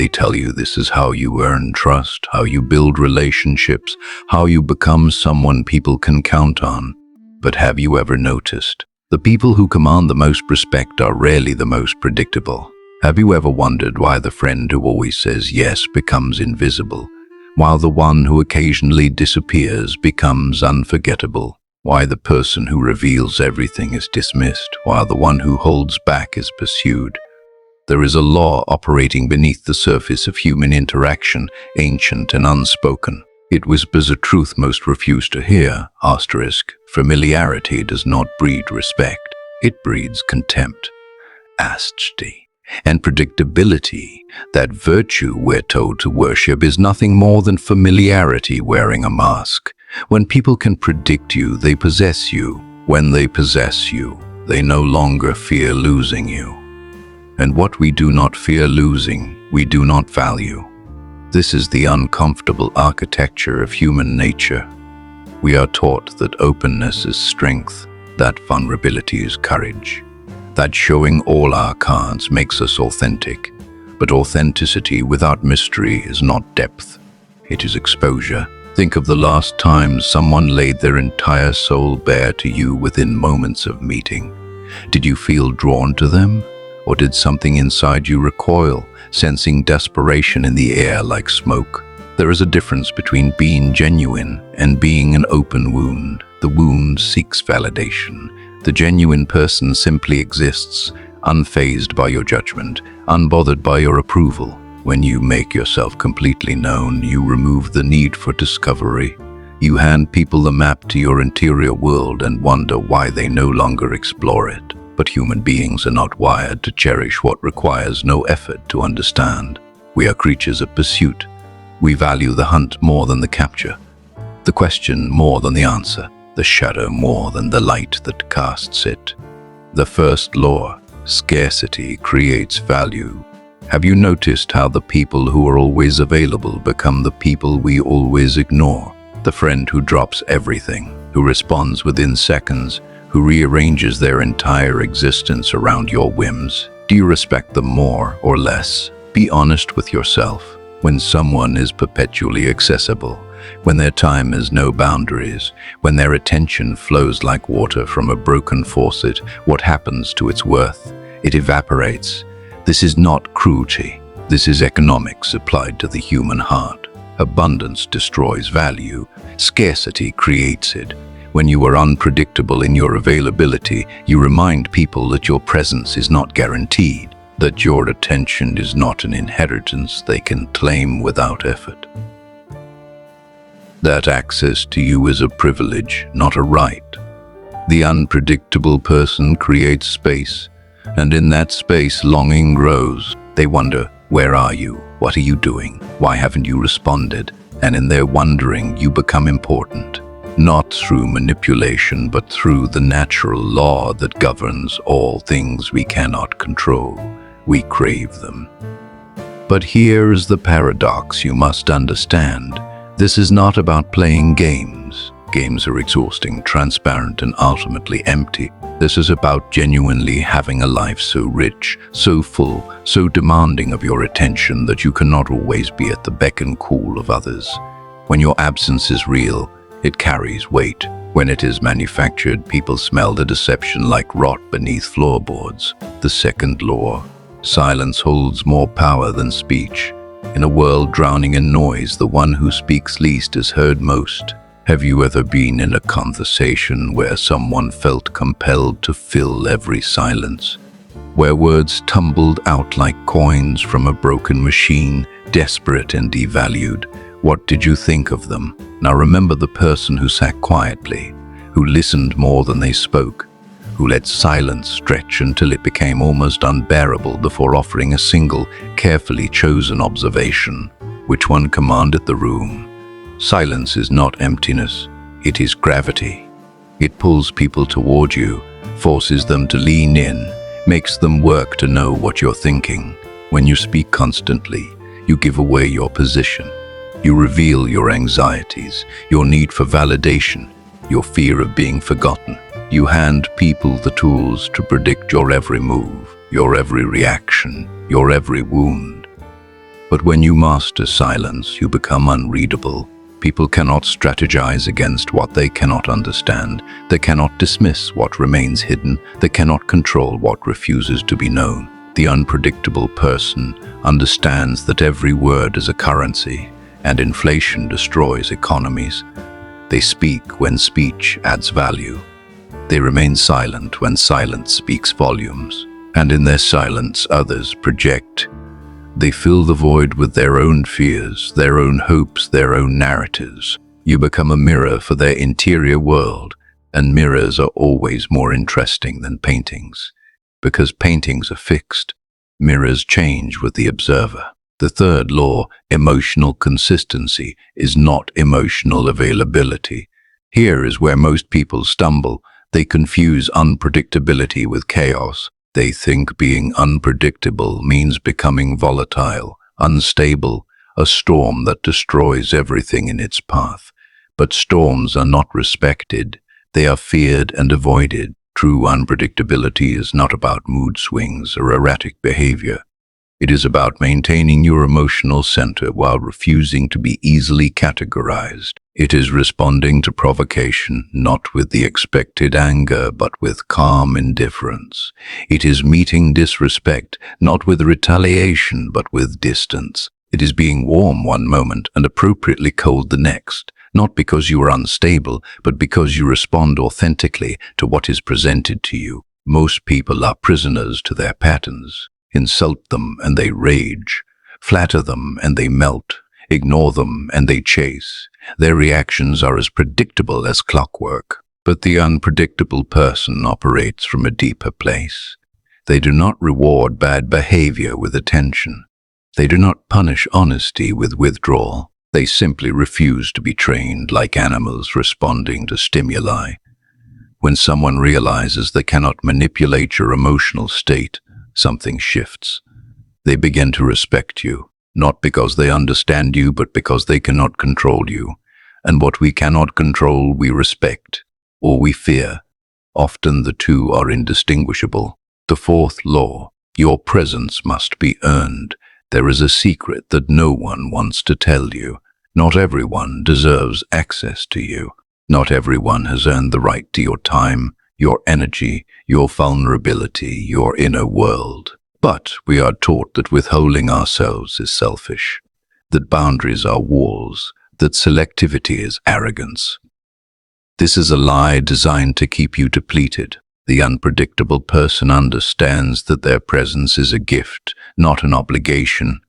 They tell you this is how you earn trust, how you build relationships, how you become someone people can count on. But have you ever noticed? The people who command the most respect are rarely the most predictable. Have you ever wondered why the friend who always says yes becomes invisible, while the one who occasionally disappears becomes unforgettable? Why the person who reveals everything is dismissed, while the one who holds back is pursued? There is a law operating beneath the surface of human interaction, ancient and unspoken. It whispers a truth most refuse to hear. Familiarity does not breed respect. It breeds contempt. Scarcity and predictability, that virtue we're told to worship, is nothing more than familiarity wearing a mask. When people can predict you, they possess you. When they possess you, they no longer fear losing you. And what we do not fear losing, we do not value. This is the uncomfortable architecture of human nature. We are taught that openness is strength, that vulnerability is courage, that showing all our cards makes us authentic. But authenticity without mystery is not depth, it is exposure. Think of the last time someone laid their entire soul bare to you within moments of meeting. Did you feel drawn to them? Or did something inside you recoil, sensing desperation in the air like smoke? There is a difference between being genuine and being an open wound. The wound seeks validation. The genuine person simply exists, unfazed by your judgment, unbothered by your approval. When you make yourself completely known, you remove the need for discovery. You hand people the map to your interior world and wonder why they no longer explore it. But human beings are not wired to cherish what requires no effort to understand. We are creatures of pursuit. We value the hunt more than the capture, the question more than the answer, the shadow more than the light that casts it. The first law, scarcity, creates value. Have you noticed how the people who are always available become the people we always ignore? The friend who drops everything, who responds within seconds, who rearranges their entire existence around your whims. Do you respect them more or less? Be honest with yourself. When someone is perpetually accessible, when their time has no boundaries, when their attention flows like water from a broken faucet, what happens to its worth? It evaporates. This is not cruelty. This is economics applied to the human heart. Abundance destroys value. Scarcity creates it. When you are unpredictable in your availability, you remind people that your presence is not guaranteed, that your attention is not an inheritance they can claim without effort. That access to you is a privilege, not a right. The unpredictable person creates space, and in that space longing grows. They wonder, where are you? What are you doing? Why haven't you responded? And in their wondering, you become important. Not through manipulation, but through the natural law that governs all things we cannot control. We crave them. But here is the paradox you must understand. This is not about playing games. Games are exhausting, transparent, and ultimately empty. This is about genuinely having a life so rich, so full, so demanding of your attention that you cannot always be at the beck and call of others. When your absence is real, it carries weight. When it is manufactured, people smell the deception like rot beneath floorboards. The second law, silence holds more power than speech. In a world drowning in noise, the one who speaks least is heard most. Have you ever been in a conversation where someone felt compelled to fill every silence? Where words tumbled out like coins from a broken machine, desperate and devalued? What did you think of them? Now remember the person who sat quietly, who listened more than they spoke, who let silence stretch until it became almost unbearable before offering a single, carefully chosen observation. Which one commanded the room? Silence is not emptiness, it is gravity. It pulls people toward you, forces them to lean in, makes them work to know what you're thinking. When you speak constantly, you give away your position. You reveal your anxieties, your need for validation, your fear of being forgotten. You hand people the tools to predict your every move, your every reaction, your every wound. But when you master silence, you become unreadable. People cannot strategize against what they cannot understand. They cannot dismiss what remains hidden. They cannot control what refuses to be known. The unpredictable person understands that every word is a currency, and inflation destroys economies. They speak when speech adds value. They remain silent when silence speaks volumes. And in their silence, others project. They fill the void with their own fears, their own hopes, their own narratives. You become a mirror for their interior world, and mirrors are always more interesting than paintings. Because paintings are fixed, mirrors change with the observer. The third law, emotional consistency, is not emotional availability. Here is where most people stumble. They confuse unpredictability with chaos. They think being unpredictable means becoming volatile, unstable, a storm that destroys everything in its path. But storms are not respected. They are feared and avoided. True unpredictability is not about mood swings or erratic behavior. It is about maintaining your emotional center while refusing to be easily categorized. It is responding to provocation, not with the expected anger, but with calm indifference. It is meeting disrespect, not with retaliation, but with distance. It is being warm one moment and appropriately cold the next, not because you are unstable, but because you respond authentically to what is presented to you. Most people are prisoners to their patterns. Insult them and they rage. Flatter them and they melt. Ignore them and they chase. Their reactions are as predictable as clockwork. But the unpredictable person operates from a deeper place. They do not reward bad behavior with attention. They do not punish honesty with withdrawal. They simply refuse to be trained like animals responding to stimuli. When someone realizes they cannot manipulate your emotional state, something shifts. They begin to respect you, not because they understand you, but because they cannot control you. And what we cannot control, we respect, or we fear. Often the two are indistinguishable. The fourth law, your presence must be earned. There is a secret that no one wants to tell you. Not everyone deserves access to you. Not everyone has earned the right to your time, your energy, your vulnerability, your inner world. But we are taught that withholding ourselves is selfish, that boundaries are walls, that selectivity is arrogance. This is a lie designed to keep you depleted. The unpredictable person understands that their presence is a gift, not an obligation.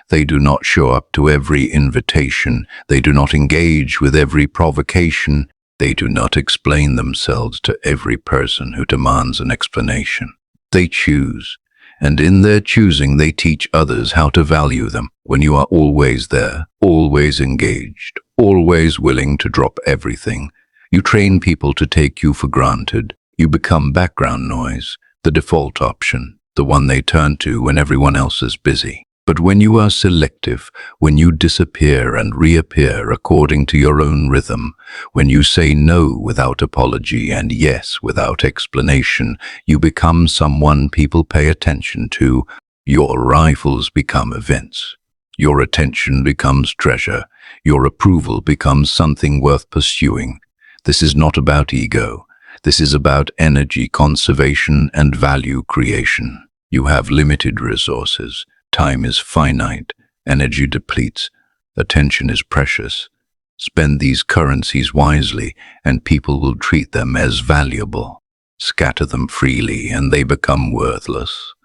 They do not show up to every invitation. They do not engage with every provocation. They do not explain themselves to every person who demands an explanation. They choose, and in their choosing they teach others how to value them. When you are always there, always engaged, always willing to drop everything, you train people to take you for granted. You become background noise, the default option, the one they turn to when everyone else is busy. But when you are selective, when you disappear and reappear according to your own rhythm, when you say no without apology and yes without explanation, you become someone people pay attention to. Your arrivals become events. Your attention becomes treasure. Your approval becomes something worth pursuing. This is not about ego. This is about energy conservation and value creation. You have limited resources. Time is finite, energy depletes, attention is precious. Spend these currencies wisely, and people will treat them as valuable. Scatter them freely, and they become worthless.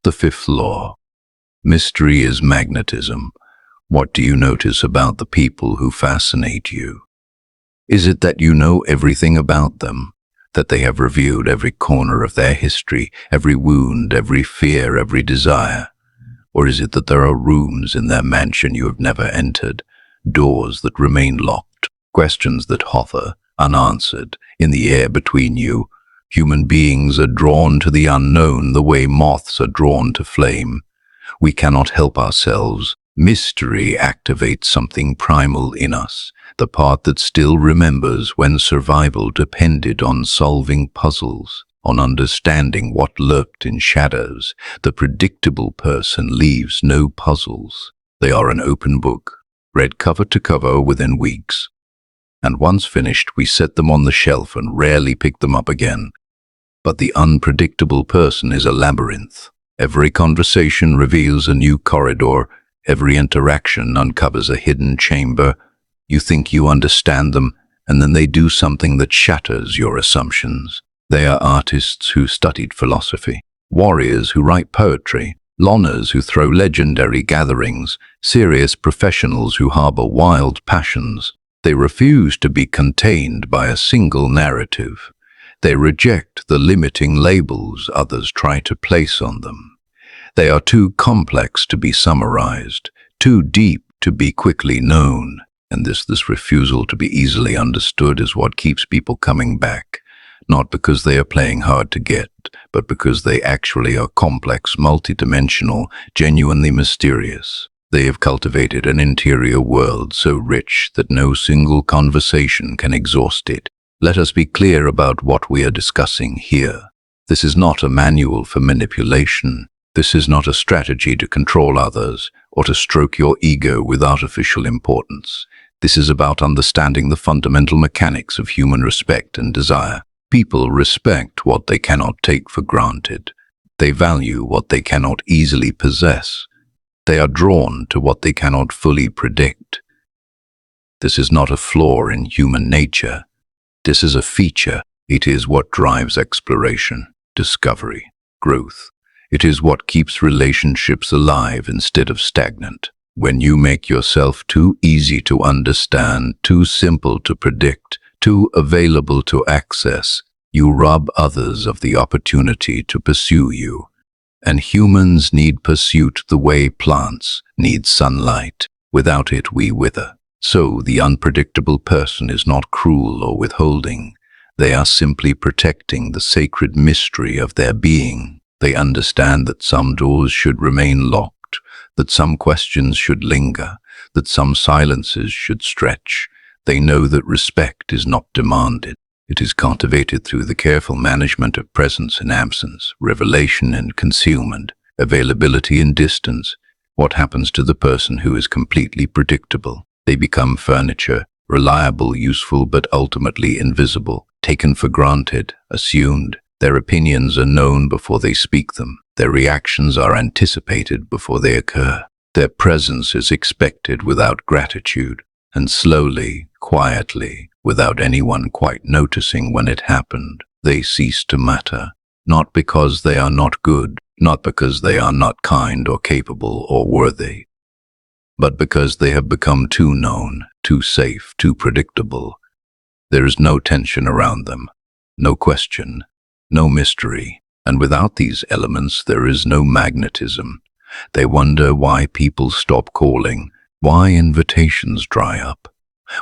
The fifth law. Mystery is magnetism. What do you notice about the people who fascinate you? Is it that you know everything about them? That they have revealed every corner of their history, every wound, every fear, every desire? Or is it that there are rooms in their mansion you have never entered, doors that remain locked, questions that hover, unanswered, in the air between you? Human beings are drawn to the unknown the way moths are drawn to flame. We cannot help ourselves. Mystery activates something primal in us, the part that still remembers when survival depended on solving puzzles, on understanding what lurked in shadows. The predictable person leaves no puzzles. They are an open book, read cover to cover within weeks. And once finished, we set them on the shelf and rarely pick them up again. But the unpredictable person is a labyrinth. Every conversation reveals a new corridor. Every interaction uncovers a hidden chamber. You think you understand them, and then they do something that shatters your assumptions. They are artists who studied philosophy, warriors who write poetry, loners who throw legendary gatherings, serious professionals who harbor wild passions. They refuse to be contained by a single narrative. They reject the limiting labels others try to place on them. They are too complex to be summarized, too deep to be quickly known, and this refusal to be easily understood is what keeps people coming back, not because they are playing hard to get, but because they actually are complex, multidimensional, genuinely mysterious. They have cultivated an interior world so rich that no single conversation can exhaust it. Let us be clear about what we are discussing here. This is not a manual for manipulation. This is not a strategy to control others or to stroke your ego with artificial importance. This is about understanding the fundamental mechanics of human respect and desire. People respect what they cannot take for granted. They value what they cannot easily possess. They are drawn to what they cannot fully predict. This is not a flaw in human nature. This is a feature. It is what drives exploration, discovery, growth. It is what keeps relationships alive instead of stagnant. When you make yourself too easy to understand, too simple to predict, too available to access, you rob others of the opportunity to pursue you. And humans need pursuit the way plants need sunlight. Without it, we wither. So the unpredictable person is not cruel or withholding. They are simply protecting the sacred mystery of their being. They understand that some doors should remain locked, that some questions should linger, that some silences should stretch. They know that respect is not demanded. It is cultivated through the careful management of presence and absence, revelation and concealment, availability and distance. What happens to the person who is completely predictable? They become furniture, reliable, useful, but ultimately invisible, taken for granted, assumed. Their opinions are known before they speak them. Their reactions are anticipated before they occur. Their presence is expected without gratitude, and slowly, quietly, without anyone quite noticing when it happened, they cease to matter. Not because they are not good, not because they are not kind or capable or worthy, but because they have become too known, too safe, too predictable. There is no tension around them, no question, no mystery, and without these elements there is no magnetism. They wonder why people stop calling, why invitations dry up,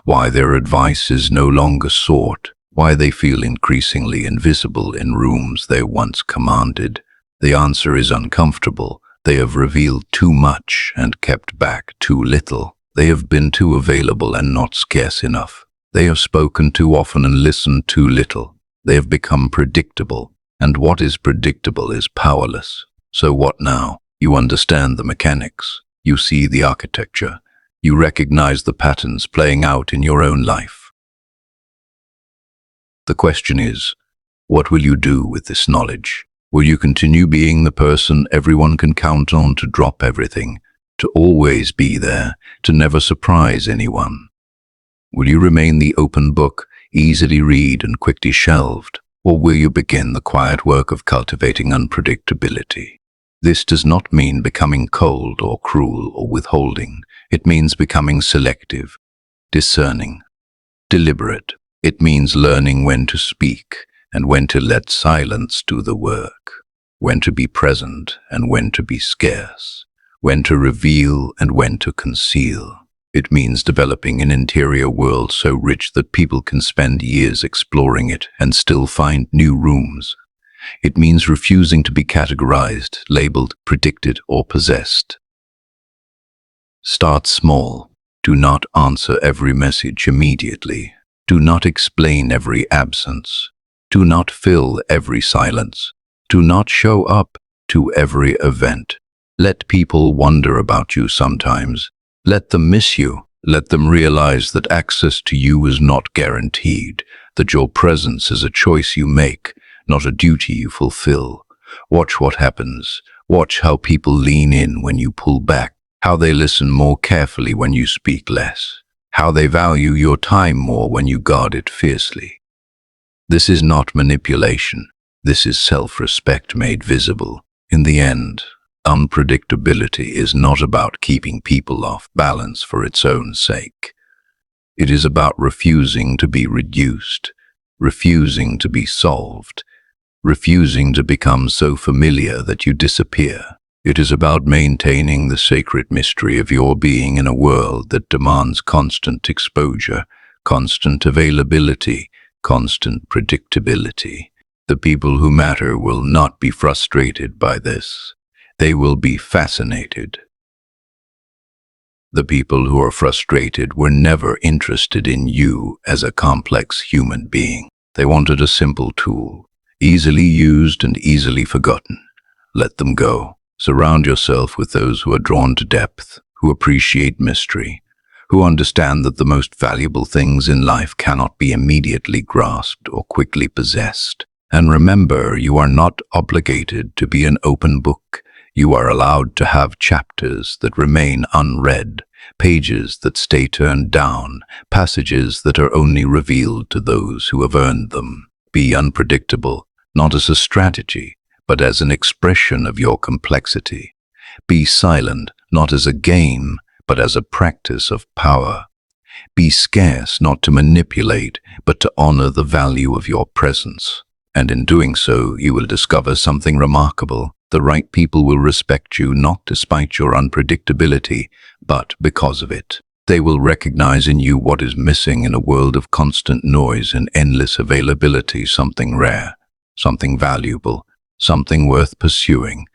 why their advice is no longer sought, why they feel increasingly invisible in rooms they once commanded. The answer is uncomfortable. They have revealed too much and kept back too little. They have been too available and not scarce enough. They have spoken too often and listened too little. They have become predictable, and what is predictable is powerless. So what now? You understand the mechanics. You see the architecture. You recognize the patterns playing out in your own life. The question is, what will you do with this knowledge? Will you continue being the person everyone can count on to drop everything, to always be there, to never surprise anyone? Will you remain the open book, easily read and quickly shelved, or will you begin the quiet work of cultivating unpredictability? This does not mean becoming cold or cruel or withholding. It means becoming selective, discerning, deliberate. It means learning when to speak and when to let silence do the work, when to be present and when to be scarce, when to reveal and when to conceal. It means developing an interior world so rich that people can spend years exploring it and still find new rooms. It means refusing to be categorized, labeled, predicted, or possessed. Start small. Do not answer every message immediately. Do not explain every absence. Do not fill every silence. Do not show up to every event. Let people wonder about you sometimes. Let them miss you. Let them realize that access to you is not guaranteed, that your presence is a choice you make, not a duty you fulfill. Watch what happens. Watch how people lean in when you pull back, how they listen more carefully when you speak less, how they value your time more when you guard it fiercely. This is not manipulation. This is self-respect made visible. In the end, unpredictability is not about keeping people off balance for its own sake. It is about refusing to be reduced, refusing to be solved, refusing to become so familiar that you disappear. It is about maintaining the sacred mystery of your being in a world that demands constant exposure, constant availability, constant predictability. The people who matter will not be frustrated by this. They will be fascinated. The people who are frustrated were never interested in you as a complex human being. They wanted a simple tool, easily used and easily forgotten. Let them go. Surround yourself with those who are drawn to depth, who appreciate mystery, who understand that the most valuable things in life cannot be immediately grasped or quickly possessed. And remember, you are not obligated to be an open book. You are allowed to have chapters that remain unread, pages that stay turned down, passages that are only revealed to those who have earned them. Be unpredictable, not as a strategy, but as an expression of your complexity. Be silent, not as a game, but as a practice of power. Be scarce, not to manipulate, but to honor the value of your presence. And in doing so, you will discover something remarkable. The right people will respect you not despite your unpredictability, but because of it. They will recognize in you what is missing in a world of constant noise and endless availability, something rare, something valuable, something worth pursuing.